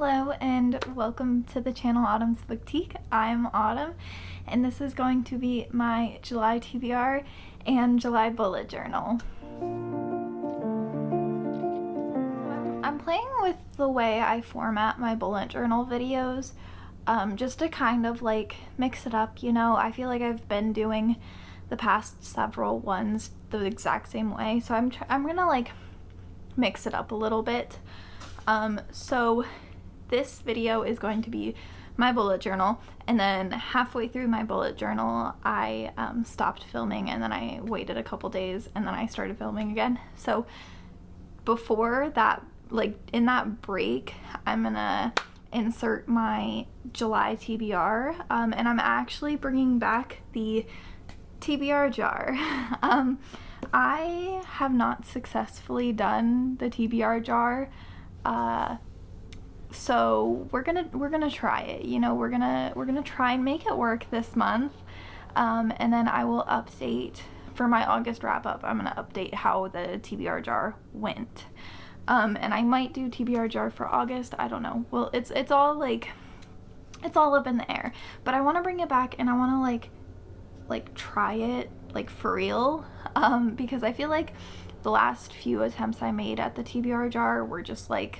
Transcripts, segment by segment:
Hello and welcome to the channel Autumn's Boutique. I'm Autumn and this is going to be my July TBR and July bullet journal. I'm playing with the way I format my bullet journal videos just to kind of like mix it up, you know. I feel like I've been doing the past several ones the exact same way, so I'm gonna like mix it up a little bit. So this video is going to be my bullet journal, and then halfway through my bullet journal I stopped filming, and then I waited a couple days and then I started filming again. So before that, like in that break, I'm gonna insert my July TBR, and I'm actually bringing back the TBR jar. I have not successfully done the TBR jar, so we're gonna try it. You know, we're gonna try and make it work this month, and then I will update for my August wrap up. I'm gonna update how the TBR jar went, and I might do TBR jar for August. I don't know. Well, it's all like it's all up in the air. But I want to bring it back, and I want to like try it like for real, because I feel like the last few attempts I made at the TBR jar were just like,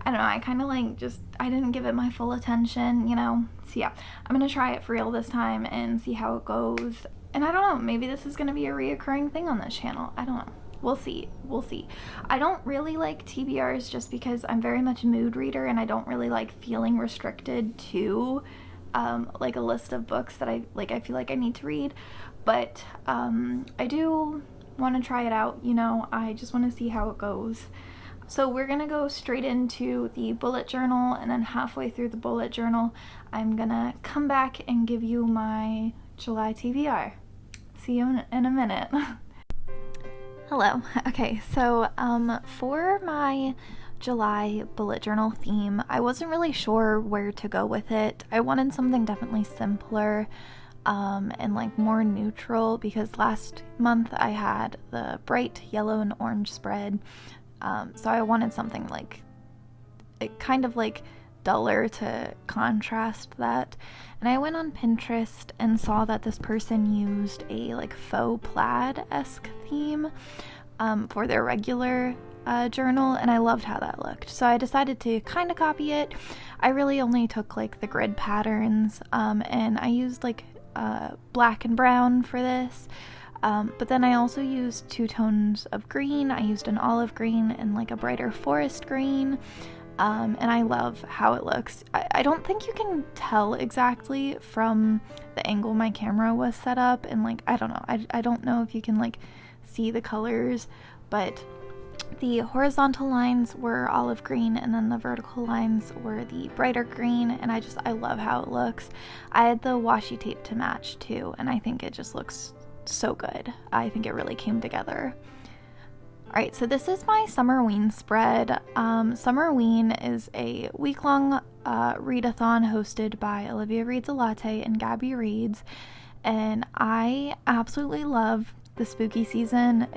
I don't know, I kind of like I didn't give it my full attention, you know. So yeah, I'm gonna try it for real this time and see how it goes. And I don't know, maybe this is gonna be a reoccurring thing on this channel. I don't know. We'll see. I don't really like TBRs just because I'm very much a mood reader, and I don't really like feeling restricted to like a list of books that I feel like I need to read. But I do want to try it out, you know. I just want to see how it goes. So we're gonna go straight into the bullet journal, and then halfway through the bullet journal I'm gonna come back and give you my July TBR. See you in a minute. Hello. Okay, so for my July bullet journal theme, I wasn't really sure where to go with it. I wanted something definitely simpler and like more neutral, because last month I had the bright yellow and orange spread, so I wanted something like it kind of like duller to contrast that. And I went on Pinterest and saw that this person used a like faux plaid-esque theme for their regular journal, and I loved how that looked, so I decided to kind of copy it. I really only took like the grid patterns, and I used like black and brown for this, but then I also used two tones of green. I used an olive green and like a brighter forest green, and I love how it looks. I don't think you can tell exactly from the angle my camera was set up, and like I don't know, I don't know if you can like see the colors, but the horizontal lines were olive green, and then the vertical lines were the brighter green, and I love how it looks. I had the washi tape to match too, and I think it just looks so good. I think it really came together. Alright, so this is my Summerween spread. Summerween is a week-long readathon hosted by Olivia Reads a Latte and Gabby Reads, and I absolutely love the spooky season.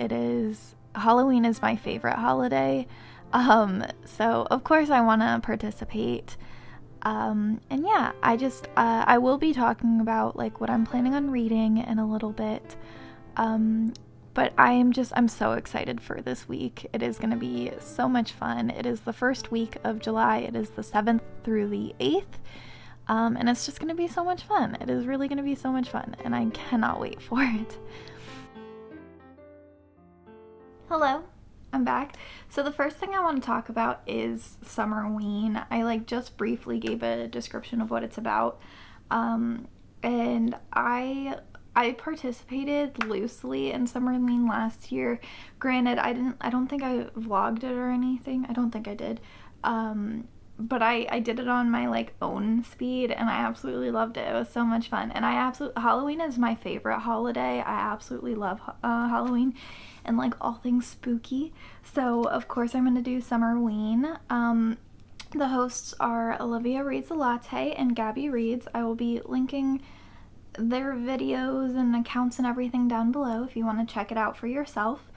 Halloween is my favorite holiday, so of course I want to participate, and yeah, I will be talking about like what I'm planning on reading in a little bit, but I'm so excited for this week. It is going to be so much fun. It is the first week of July. It is the 7th through the 8th, and it's just going to be so much fun. It is really going to be so much fun, and I cannot wait for it. Hello, I'm back. So the first thing I want to talk about is Summerween. I like just briefly gave a description of what it's about, and I participated loosely in Summerween last year. Granted, I don't think I vlogged it or anything. I don't think I did, but I did it on my like own speed, and I absolutely loved it. It was so much fun, and Halloween is my favorite holiday. I absolutely love Halloween and like all things spooky, so of course I'm gonna do Summerween. The hosts are Olivia Reads a Latte and Gabby Reads. I will be linking their videos and accounts and everything down below if you want to check it out for yourself.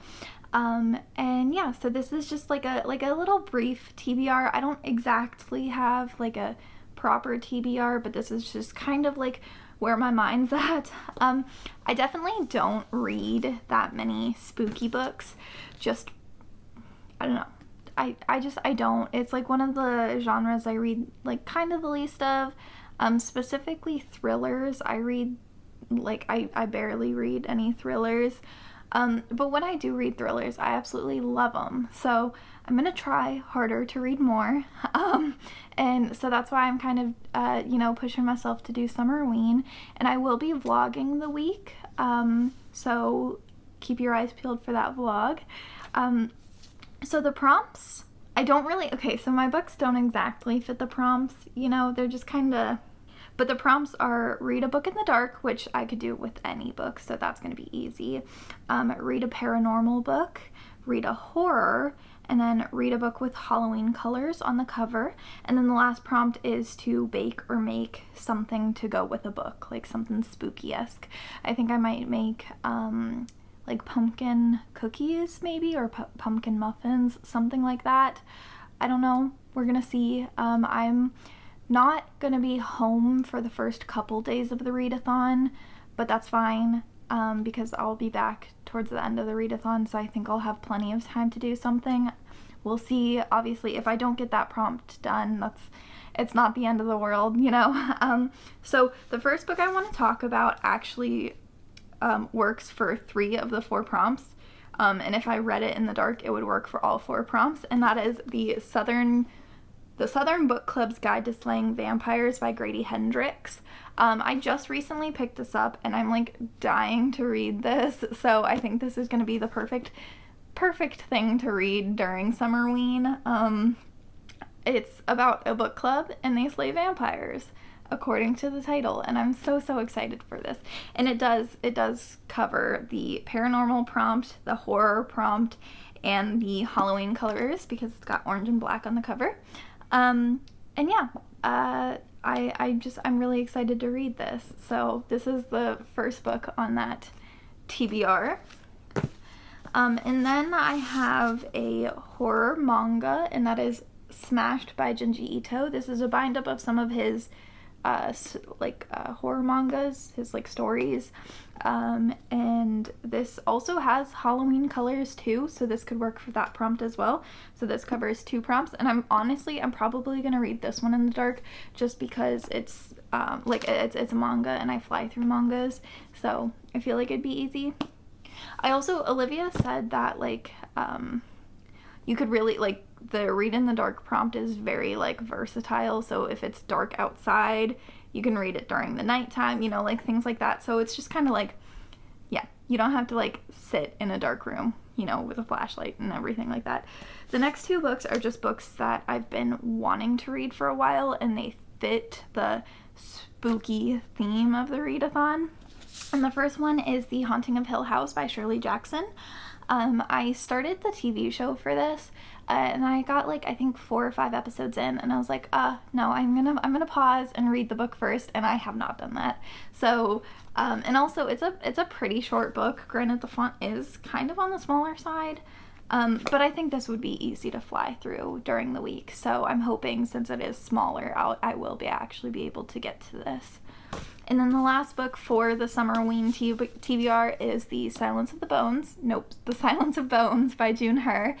And yeah, so this is just like a little brief TBR. I don't exactly have like a proper TBR, but this is just kind of like where my mind's at. I definitely don't read that many spooky books. Just, I don't know. I don't. It's like one of the genres I read like kind of the least of. Specifically thrillers. I read like I barely read any thrillers. But when I do read thrillers, I absolutely love them. So I'm gonna try harder to read more. And so that's why I'm kind of, pushing myself to do Summerween. And I will be vlogging the week. So keep your eyes peeled for that vlog. So the prompts, I don't really, okay, so my books don't exactly fit the prompts, they're just kind of, but the prompts are read a book in the dark, which I could do with any book, so that's going to be easy. Read a paranormal book, read a horror, and then read a book with Halloween colors on the cover. And then the last prompt is to bake or make something to go with a book, like something spooky-esque. I think I might make, like pumpkin cookies maybe, or pumpkin muffins, something like that. I don't know. We're gonna see. I'm not gonna be home for the first couple days of the readathon, but that's fine because I'll be back towards the end of the readathon, so I think I'll have plenty of time to do something. We'll see. Obviously, if I don't get that prompt done, it's not the end of the world, So the first book I want to talk about actually works for 3 of the 4 prompts, and if I read it in the dark, it would work for all 4 prompts, and that is the Southern Book Club's Guide to Slaying Vampires by Grady Hendrix. I just recently picked this up, and I'm like dying to read this, so I think this is going to be the perfect thing to read during Summerween. It's about a book club, and they slay vampires, according to the title, and I'm so excited for this. And it does cover the paranormal prompt, the horror prompt, and the Halloween colors, because it's got orange and black on the cover. And yeah, I'm really excited to read this. So this is the first book on that TBR. And then I have a horror manga, and that is Smashed by Junji Ito. This is a bind up of some of his horror mangas, his stories, and this also has Halloween colors too, so this could work for that prompt as well. So this covers 2 prompts, and I'm probably gonna read this one in the dark just because it's it's a manga and I fly through mangas, so I feel like it'd be easy. Olivia said that you could really the read in the dark prompt is very versatile, so if it's dark outside you can read it during the nighttime, things like that. So it's just kind of yeah, you don't have to sit in a dark room, with a flashlight and everything like that. The next 2 books are just books that I've been wanting to read for a while, and they fit the spooky theme of the readathon. And the first one is The Haunting of Hill House by Shirley Jackson. I started the TV show for this, and I got I think 4 or 5 episodes in, and I was like, no, I'm gonna pause and read the book first, and I have not done that. So, and also it's a pretty short book. Granted, the font is kind of on the smaller side, but I think this would be easy to fly through during the week. So I'm hoping, since it is smaller, I will actually be able to get to this. And then the last book for the Summerween TBR is The Silence of Bones by June Her.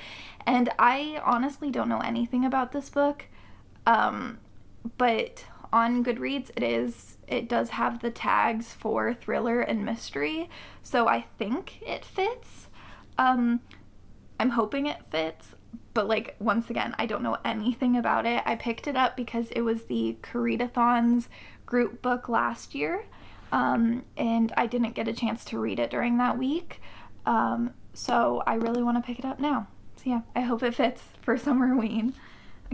And I honestly don't know anything about this book, but on Goodreads it does have the tags for thriller and mystery, so I think it fits. I'm hoping it fits, but once again, I don't know anything about it. I picked it up because it was the Readathon's group book last year, and I didn't get a chance to read it during that week, so I really want to pick it up now. So yeah, I hope it fits for Summerween.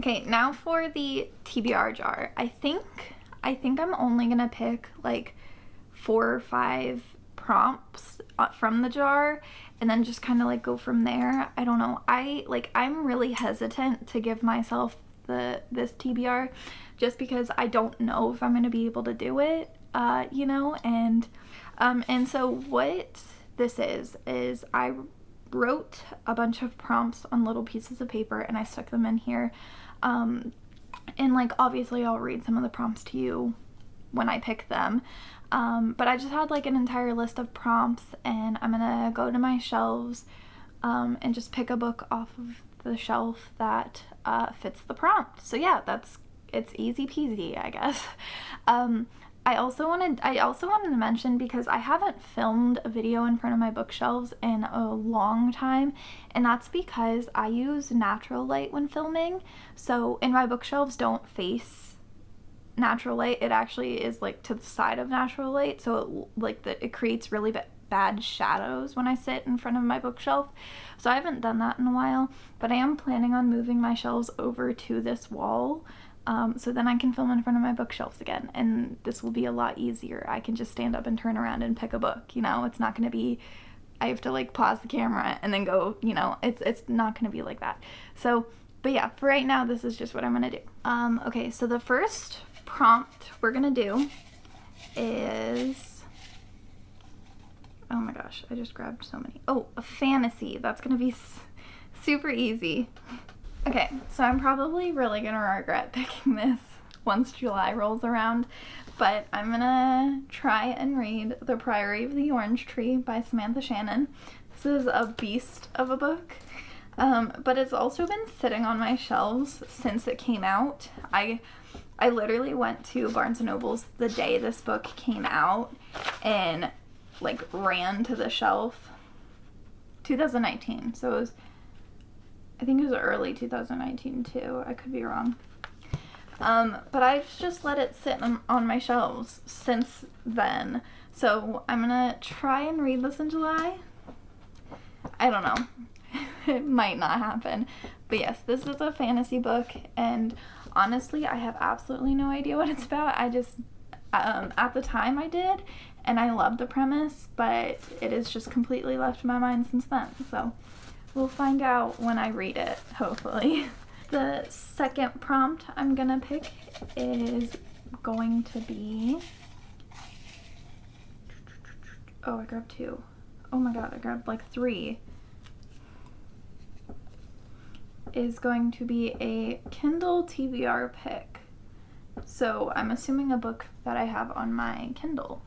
Okay, now for the TBR jar. I think I'm only gonna pick 4 or 5 prompts from the jar, and then just kind of go from there. I don't know. I'm really hesitant to give myself this TBR just because I don't know if I'm gonna be able to do it, and so what this is I wrote a bunch of prompts on little pieces of paper and I stuck them in here. And like obviously I'll read some of the prompts to you when I pick them. But I just had like an entire list of prompts, and I'm gonna go to my shelves and just pick a book off of the shelf that fits the prompt. So yeah, it's easy peasy, I guess. I also wanted to mention, because I haven't filmed a video in front of my bookshelves in a long time, and that's because I use natural light when filming. So, and my bookshelves don't face natural light. It actually is like to the side of natural light, so it creates really bad shadows when I sit in front of my bookshelf. So I haven't done that in a while, but I am planning on moving my shelves over to this wall. So then I can film in front of my bookshelves again, and this will be a lot easier. I can just stand up and turn around and pick a book, you know. It's not going to be, I have to like pause the camera and then go, you know, it's not going to be like that. So, but yeah, for right now, this is just what I'm going to do. Okay, so the first prompt we're going to do is, oh my gosh, I just grabbed so many. Oh, a fantasy. That's going to be super easy. Okay, so I'm probably really gonna regret picking this once July rolls around, but I'm gonna try and read The Priory of the Orange Tree by Samantha Shannon. This is a beast of a book, but it's also been sitting on my shelves since it came out. I literally went to Barnes & Noble's the day this book came out and like ran to the shelf. 2019, so it was, I think it was early 2019 too. I could be wrong. But I've just let it sit on my shelves since then. So I'm gonna try and read this in July. I don't know. It might not happen. But yes, this is a fantasy book, and honestly, I have absolutely no idea what it's about. I just, at the time I did, and I loved the premise, but it has just completely left my mind since then. So we'll find out when I read it, hopefully. The second prompt I'm gonna pick is going to be, oh, I grabbed two. Oh my god, I grabbed like three. Is going to be a Kindle TBR pick. So I'm assuming a book that I have on my Kindle.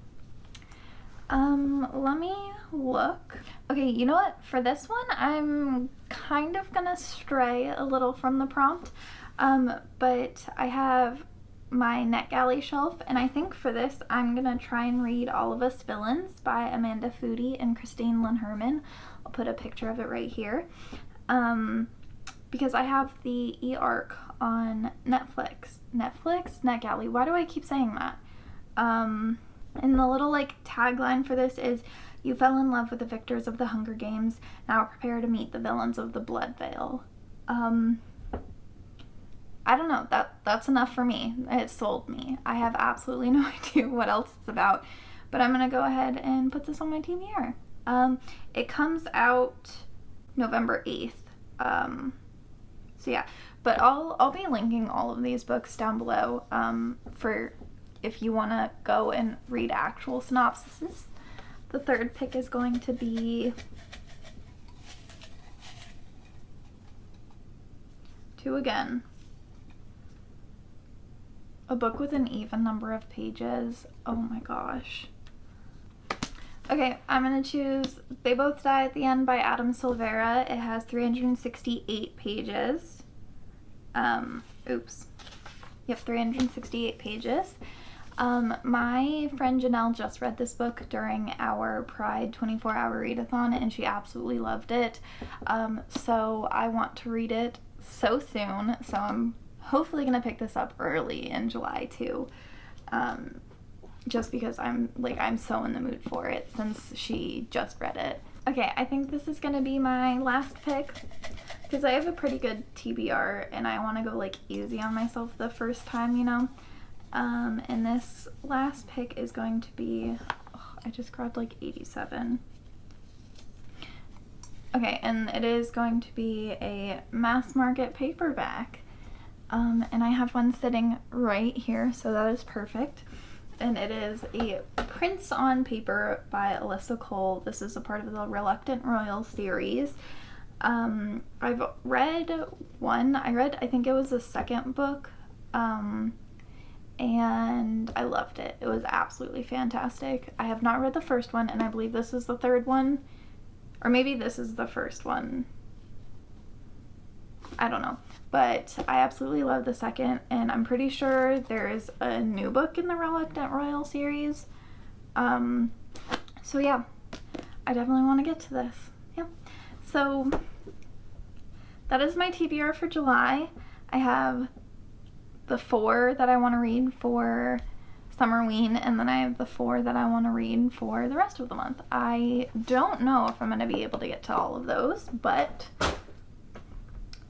Let me look. Okay, you know what? For this one, I'm kind of gonna stray a little from the prompt, but I have my NetGalley shelf, and I think for this, I'm gonna try and read All of Us Villains by Amanda Foody and Christine Lynn Herman. I'll put a picture of it right here, because I have the e-arc on NetGalley. Why do I keep saying that? And the little like tagline for this is, "You fell in love with the victors of the Hunger Games. Now prepare to meet the villains of the Blood Veil." I don't know. That's enough for me. It sold me. I have absolutely no idea what else it's about, but I'm gonna go ahead and put this on my TBR. It comes out November 8th. So yeah, but I'll be linking all of these books down below for if you want to go and read actual synopsises. The third pick is going to be two again. A book with an even number of pages. Oh my gosh. Okay, I'm going to choose They Both Die at the End by Adam Silvera. It has 368 pages. Oops. Yep, 368 pages. My friend Janelle just read this book during our Pride 24-hour readathon, and she absolutely loved it. So I want to read it so soon, so I'm hopefully going to pick this up early in July too. Just because I'm so in the mood for it since she just read it. Okay, I think this is going to be my last pick because I have a pretty good TBR and I want to go like easy on myself the first time, you know. And this last pick is going to be, oh, I just grabbed like 87. Okay, and it is going to be a mass market paperback. And I have one sitting right here, so that is perfect. and it is a Prince on Paper by Alyssa Cole. This is a part of the Reluctant Royal series. I've read one. I think it was the second book, and I loved it. It was absolutely fantastic. I have not read the first one, and I believe this is the third one, or maybe this is the first one. I don't know, but I absolutely love the second, and I'm pretty sure there's a new book in the Reluctant Royal series. So yeah, I definitely want to get to this. Yeah, so that is my TBR for July. I have the 4 that I want to read for Summerween, and then I have the 4 that I want to read for the rest of the month. I don't know if I'm going to be able to get to all of those, but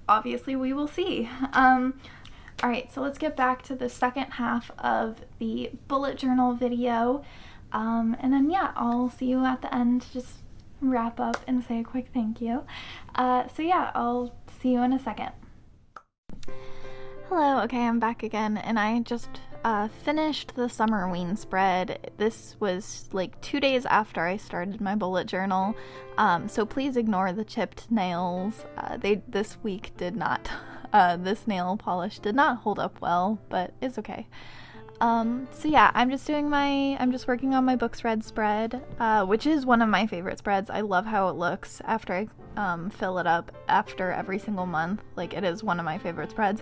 obviously we will see. Alright, so let's get back to the second half of the bullet journal video, and then yeah, I'll see you at the end to just wrap up and say a quick thank you. So yeah, I'll see you in a second. Hello, okay, I'm back again, and I just finished the Summerween spread. This was like 2 days after I started my bullet journal, so please ignore the chipped nails. This week did not, this nail polish did not hold up well, but it's okay. So yeah, I'm just working on my books read spread, which is one of my favorite spreads. I love how it looks after I fill it up after every single month. Like, it is one of my favorite spreads,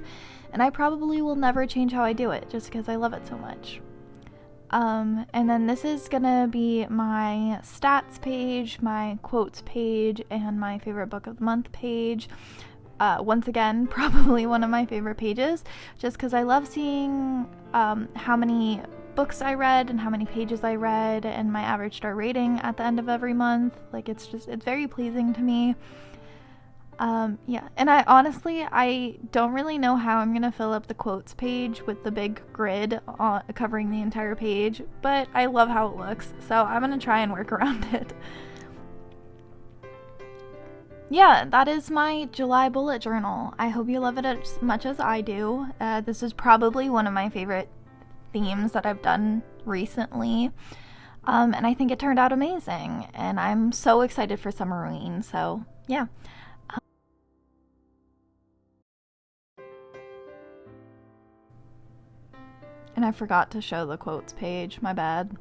and I probably will never change how I do it just because I love it so much. And then this is gonna be my stats page, my quotes page, and my favorite book of the month page. Once again, probably one of my favorite pages, just because I love seeing how many books I read and how many pages I read and my average star rating at the end of every month. Like, it's very pleasing to me. Yeah, and I don't really know how I'm gonna fill up the quotes page with the big grid covering the entire page, but I love how it looks, so I'm gonna try and work around it. Yeah, that is my July bullet journal. I hope you love it as much as I do. This is probably one of my favorite themes that I've done recently, and I think it turned out amazing, and I'm so excited for Summerween, so yeah. And I forgot to show the quotes page, my bad.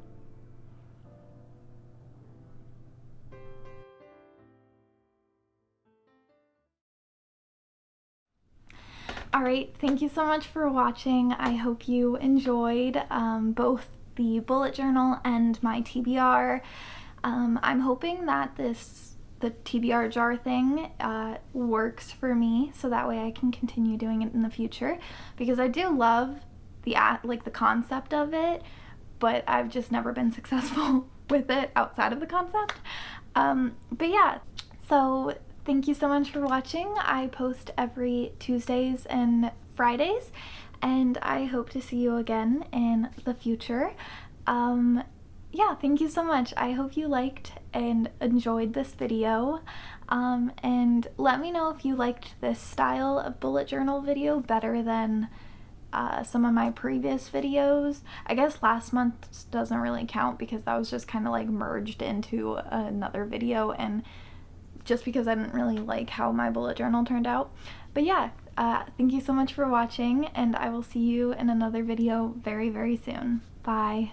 Alright, thank you so much for watching. I hope you enjoyed both the bullet journal and my TBR. I'm hoping that the TBR jar thing works for me, so that way I can continue doing it in the future, because I do love the concept of it, but I've just never been successful with it outside of the concept. But yeah, so thank you so much for watching. I post every Tuesdays and Fridays, and I hope to see you again in the future. Yeah, thank you so much. I hope you liked and enjoyed this video, and let me know if you liked this style of bullet journal video better than some of my previous videos. I guess last month doesn't really count because that was just kind of like merged into another video, and just because I didn't really like how my bullet journal turned out. But yeah, thank you so much for watching, and I will see you in another video very, very soon. Bye.